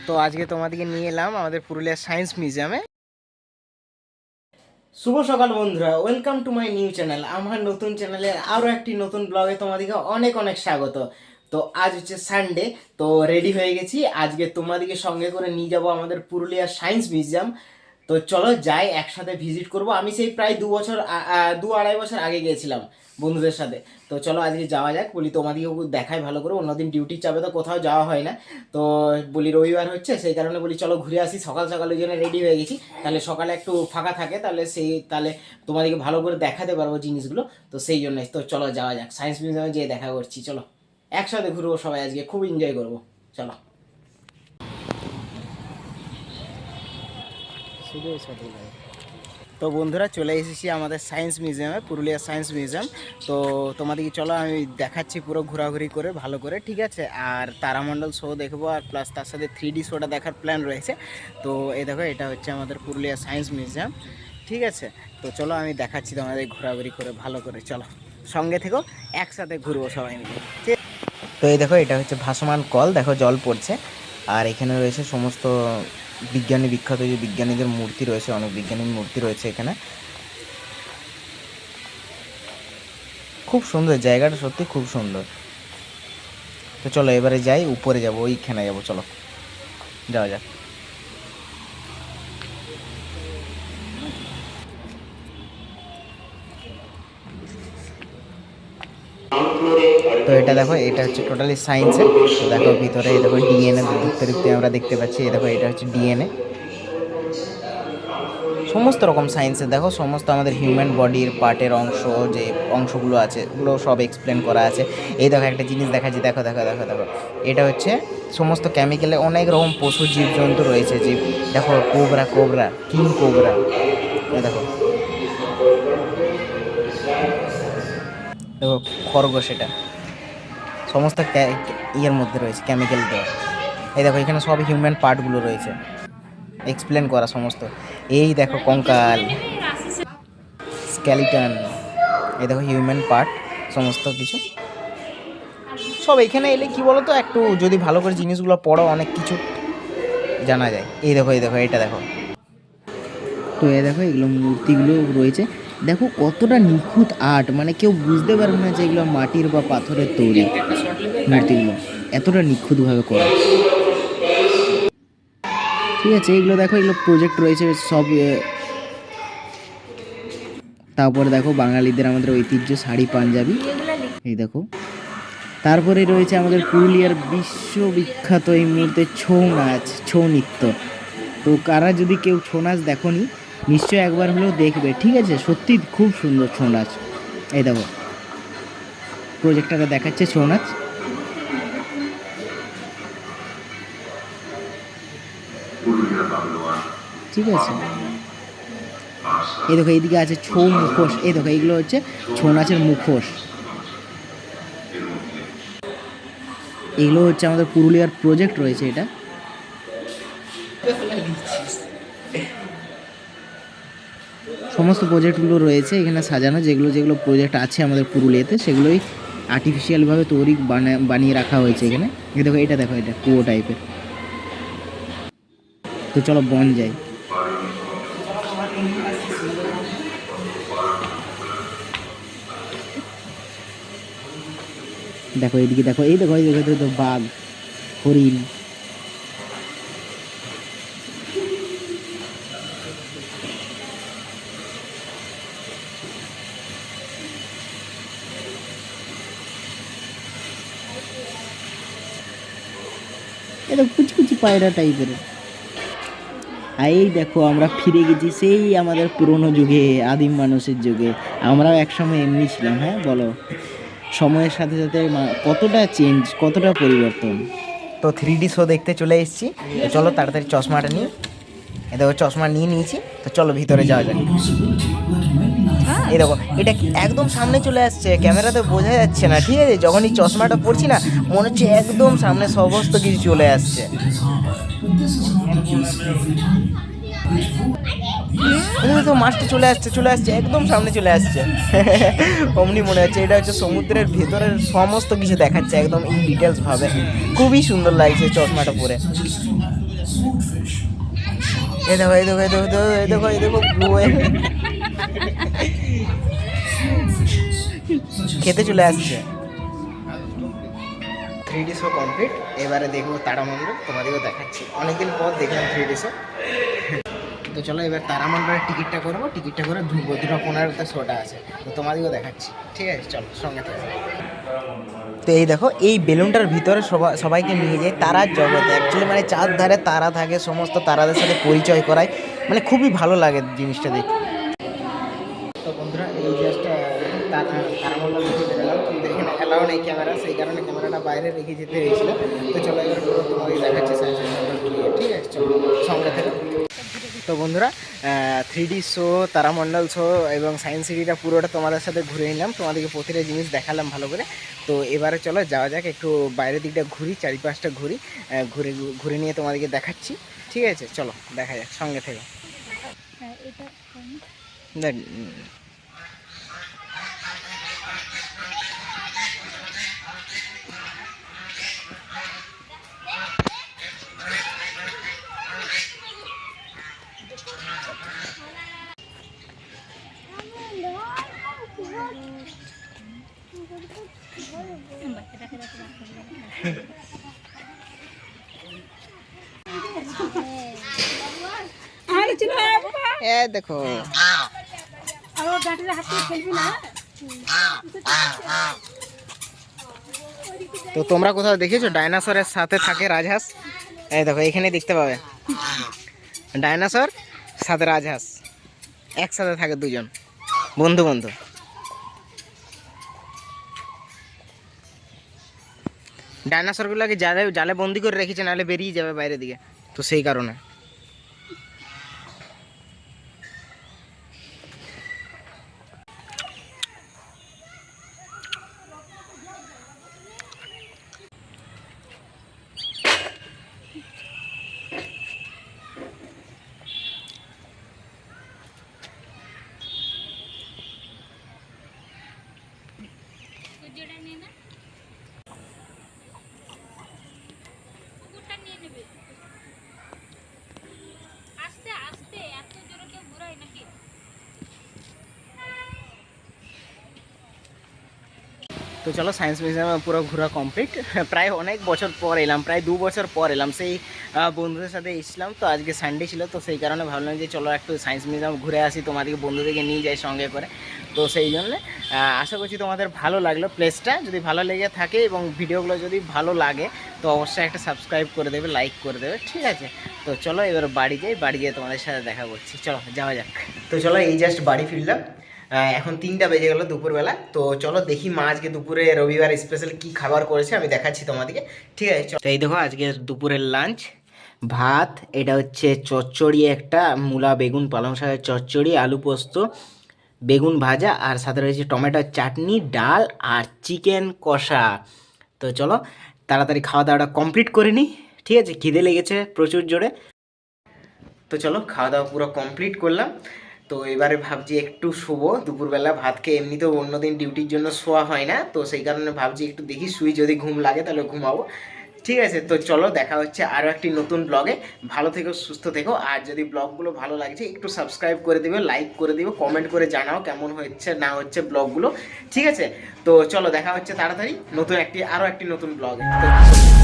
তো আজকে তোমাদেরকে নিয়ে এলাম আমাদের পুরুলিয়া সায়েন্স মিউজিয়ামে। শুভ সকাল বন্ধুরা, welcome to my new channel. আমার নতুন চ্যানেলের আরও একটি নতুন ব্লগে তোমাদেরকে অনেক অনেক স্বাগত। তো আজ হচ্ছে সানডে, তো রেডি হয়ে গেছি। আজকে তোমাদেরকে সঙ্গে করে নিয়ে যাব আমাদের পুরুলিয়া সায়েন্স মিউজিয়াম। তো চলো যাই, একসাথে ভিজিট করব। আমি সেই প্রায় 2-2.5 বছর আগে গিয়েছিলাম বন্ধুদের সাথে। তো চলো আজকে যাওয়া যাক। বলি তোমাদেরকেও দেখাই ভালো করে, অন্যদিন ডিউটির চাপে তো কোথাও যাওয়া হয় না। তো বলি রবিবার হচ্ছে, সেই কারণে বলি চলো ঘুরে আসি। সকাল সকাল ওই জন্য রেডি হয়ে গেছি, তাহলে সকালে একটু ফাঁকা থাকে, তাহলে তোমাদেরকে ভালো করে দেখাতে পারবো জিনিসগুলো। তো সেই জন্যই তো চলো যাওয়া যাক, সায়েন্স মিউজিয়ামে যেয়ে দেখা করছি। চলো একসাথে ঘুরবো সবাই, আজকে খুব এনজয় করবো। চলো। তো বন্ধুরা চলে এসেছি আমাদের সায়েন্স মিউজিয়ামে, পুরুলিয়া সায়েন্স মিউজিয়াম। তো তোমাদেরকে চলো আমি দেখাচ্ছি পুরো ঘোরাঘুরি করে ভালো করে, ঠিক আছে? আর তারামণ্ডল শো দেখবো, আর প্লাস তার সাথে 3D শোটা দেখার প্ল্যান রয়েছে। তো এই দেখো, এটা হচ্ছে আমাদের পুরুলিয়া সায়েন্স মিউজিয়াম, ঠিক আছে? তো চলো আমি দেখাচ্ছি তোমাদের ঘোরাঘুরি করে ভালো করে। চলো সঙ্গে থেকো, একসাথে ঘুরবো সবাই মিলে। তো এই দেখো, এটা হচ্ছে ভাসমান কল, দেখো জল পড়ছে। আর এখানে রয়েছে সমস্ত বিখ্যাত যে বিজ্ঞানীদের মূর্তি রয়েছে, অনেক বিজ্ঞানীর মূর্তি রয়েছে এখানে। খুব সুন্দর জায়গাটা, সত্যি খুব সুন্দর। তো চলো এবারে যাই, উপরে যাবো, ওইখানে যাবো, চলো যাওয়া যাক। তো এটা দেখো, এটা হচ্ছে টোটালি সায়েন্সের। তো দেখো ভিতরে দেখো ডিএনএ দেখতে আমরা দেখতে পাচ্ছি। এই দেখো, এটা হচ্ছে ডিএনএ। সমস্ত রকম সায়েন্সের দেখো, সমস্ত আমাদের হিউম্যান বডির পার্টের অংশ, যে অংশগুলো আছে ওগুলো সব এক্সপ্লেন করা আছে। এই দেখো একটা জিনিস দেখাচ্ছি, দেখো দেখো দেখো দেখো, এটা হচ্ছে সমস্ত কেমিক্যালে অনেক রকম পশু জীবজন্তু রয়েছে। যে দেখো কোবরা কিং কোবরা, এই দেখো দেখো খরগোশ, এটা সমস্ত ইয়ের মধ্যে রয়েছে, কেমিক্যাল দেওয়া। এই দেখো এখানে সব হিউম্যান পার্টগুলো রয়েছে এক্সপ্লেন করা সমস্ত। এই দেখো কঙ্কাল, স্কেলিটন, এই দেখো হিউম্যান পার্ট, সমস্ত কিছু সব এখানে এলে কি বলো তো, একটু যদি ভালো করে জিনিসগুলো পড়ো অনেক কিছু জানা যায়। এই দেখো এটা দেখো। তো এই দেখো এগুলো মূর্তিগুলো রয়েছে, দেখো কতটা নিখুঁত আর্ট, মানে কেউ বুঝতে পারবে না যে এগুলো মাটির বা পাথরের তৈরি মূর্তিগুলো, এতটা নিখুঁতভাবে করা। ঠিক আছে, এগুলো দেখো, এগুলো প্রজেক্ট রয়েছে সব। তারপরে দেখো বাঙালিদের আমাদের ঐতিহ্য শাড়ি পাঞ্জাবি, এই দেখো। তারপরে রয়েছে আমাদের পুরুলিয়ার বিশ্ববিখ্যাত এই মুহূর্তে ছৌ নাচ, ছৌ নৃত্য। তো কারা যদি কেউ ছৌ নাচ দেখোনি, নিশ্চয়ই একবার হলেও দেখবে, ঠিক আছে? সত্যি খুব সুন্দর ছৌ নাচ। এই দেখো প্রজেক্টটা দেখাচ্ছে ছৌ নাচ, ঠিক আছে? এই দেখো এইদিকে আছে ছৌ মুখোশ, এই দেখো এইগুলো হচ্ছে ছৌ নাচের মুখোশ। এগুলো হচ্ছে আমাদের পুরুলিয়ার প্রজেক্ট রয়েছে, এটা সমস্ত প্রজেক্টগুলো রয়েছে এখানে সাজানো, যেগুলো যেগুলো প্রজেক্ট আছে আমাদের পুরুলিয়াতে সেগুলোই আর্টিফিশিয়ালভাবে বানিয়ে রাখা হয়েছে এখানে। দেখো এটা দেখো, এটা কুয়ো টাইপের। তো চলো বন যাই। দেখো এইদিকে দেখো, এই দেখো এই দেখো বাঘ, হরিণ, এটা কুচকুচি পায়রা টাইপের। আর এই দেখো আমরা ফিরে গেছি সেই আমাদের পুরনো যুগে, আদিম মানুষের যুগে। আমরাও একসময় এমনি ছিলাম, হ্যাঁ বলো? সময়ের সাথে সাথে কতটা চেঞ্জ, কতটা পরিবর্তন। তো 3D শো দেখতে চলে এসেছি, তো চলো তাড়াতাড়ি চশমাটা নিই। এ দেখো চশমা নিয়ে নিয়েছি, তো চলো ভিতরে যাওয়া যাক। এই দেখো এটা একদম সামনে চলে আসছে, ক্যামেরাতে বোঝা যাচ্ছে না, ঠিক আছে? যখনই চশমাটা পড়ছি না, মনে হচ্ছে একদম সামনে সমস্ত কিছু চলে আসছে। ওই তো মাছটা চলে আসছে একদম সামনে চলে আসছে। অমনি মনে হচ্ছে এটা হচ্ছে সমুদ্রের ভেতরের সমস্ত কিছু দেখাচ্ছে একদম ইন ডিটেলস ভাবে। খুবই সুন্দর লাগছে চশমাটা পরে। এই দেখো এই দেখো এই দেখো এই দেখো এই দেখো ব্লু হোয়েল খেতে চলে আসছে। 3D show complete. এবারে দেখবো তারামণ্ডল, তোমাদেরকেও দেখাচ্ছি। অনেকদিন পর দেখলাম 3D শো। তো চলো এবার তারামণ্ডলের টিকিটটা করবো, টিকিটটা করে ঢুকবো। 2:15-তে শোটা আছে, তো তোমাদেরকেও দেখাচ্ছি। ঠিক আছে চলো সঙ্গে থাকো। তো এই দেখো এই বেলুনটার ভিতরে সবাইকে নিয়ে যায় তারার জগতে। অ্যাকচুয়ালি মানে চার ধারে তারা থাকে, সমস্ত তারাদের সাথে পরিচয় করায়, মানে খুবই ভালো লাগে জিনিসটা দেখতে। তো বন্ধুরা এই জাস্ট তারামণ্ডল দেখে বেরোলাম, কিন্তু এখানে অ্যালাউ নেই ক্যামেরা, সেই কারণে ক্যামেরাটা বাইরে রেখে যেতে হয়েছিল। তো চলো এবার পুরো তোমাকে দেখাচ্ছি সায়েন্স সেন্টার ঘুরিয়ে। ঠিক আছে চলো সঙ্গে থেকে। তো বন্ধুরা 3D শো, তারামণ্ডল শো এবং সায়েন্স সিটিটা পুরোটা তোমাদের সাথে ঘুরে নিলাম, তোমাদেরকে প্রতিটা জিনিস দেখালাম ভালো করে। তো এবারে চলো যাওয়া যাক, একটু বাইরের দিকটা ঘুরি, চারিপাশটা ঘুরি, ঘুরে নিয়ে তোমাদেরকে দেখাচ্ছি। ঠিক আছে চলো দেখা যাক, সঙ্গে থেকে। দেখো তো তোমরা কোথাও দেখেছো ডাইনোসরের সাথে থাকে রাজহাঁস? এই দেখো এখানে দেখতে পাবে, ডাইনোসর সাথে রাজহাঁস একসাথে থাকে, দুজন বন্ধু বন্ধু। ডাইনোসরগুলোকে জালে বন্দি করে রেখেছে, নাহলে বেরিয়ে যাবে বাইরের দিকে, তো সেই কারণে। তো চলো সায়েন্স মিউজিয়ামে পুরো ঘোরা কমপ্লিট। প্রায় অনেক বছর পর এলাম, প্রায় 2 বছর পর এলাম, সেই বন্ধুদের সাথে এসেছিলাম। তো আজকে সানডে ছিল, তো সেই কারণে ভাবলাম যে চলো একটু সায়েন্স মিউজিয়াম ঘুরে আসি, তোমাদেরকে বন্ধুদেরকে নিয়ে যাই সঙ্গে করে। তো সেই জন্যে আশা করছি তোমাদের ভালো লাগলো প্লেসটা। যদি ভালো লেগে থাকে এবং ভিডিওগুলো যদি ভালো লাগে তো অবশ্যই একটা সাবস্ক্রাইব করে দেবে, লাইক করে দেবে। ঠিক আছে তো চলো এবার বাড়ি যাই, বাড়ি গিয়ে তোমাদের সাথে দেখা করছি। চলো যাওয়া যাক। তো চলো এই জাস্ট বাড়ি ফিরলাম, এখন 3টা বেজে গেল দুপুরবেলা। তো চলো দেখি মা আজকে দুপুরে রবিবার স্পেশাল কি খাবার করেছে, আমি দেখাচ্ছি তোমাদেরকে। ঠিক আছে চলো। এই দেখো আজকে দুপুরের লাঞ্চ, ভাত, এটা হচ্ছে চচ্চড়ি, একটা মূলা বেগুন পালং শাকের চচ্চড়ি, আলু পোস্ত, বেগুন ভাজা, আর সাথে রয়েছে টমেটোর চাটনি, ডাল আর চিকেন কষা। তো চলো তাড়াতাড়ি খাওয়া দাওয়াটা কমপ্লিট করে নিই। ঠিক আছে খিদে লেগেছে প্রচুর জোরে। তো চলো খাওয়া দাওয়া পুরো কমপ্লিট করলাম। তো এবারে ভাবছি একটু শোবো, দুপুরবেলা ভাত খেয়ে এমনিতেও অন্যদিন ডিউটির জন্য শোয়া হয় না, তো সেই কারণে ভাবছি একটু দেখি শুই, যদি ঘুম লাগে তাহলে ঘুমাবো। ঠিক আছে তো চলো দেখা হচ্ছে আরও একটি নতুন ব্লগে। ভালো থেকো, সুস্থ থেকো, আর যদি ব্লগগুলো ভালো লাগছে একটু সাবস্ক্রাইব করে দিবে, লাইক করে দিবে, কমেন্ট করে জানাও কেমন হচ্ছে না হচ্ছে ব্লগগুলো। ঠিক আছে তো চলো দেখা হচ্ছে তাড়াতাড়ি আরও একটি নতুন ব্লগে। তো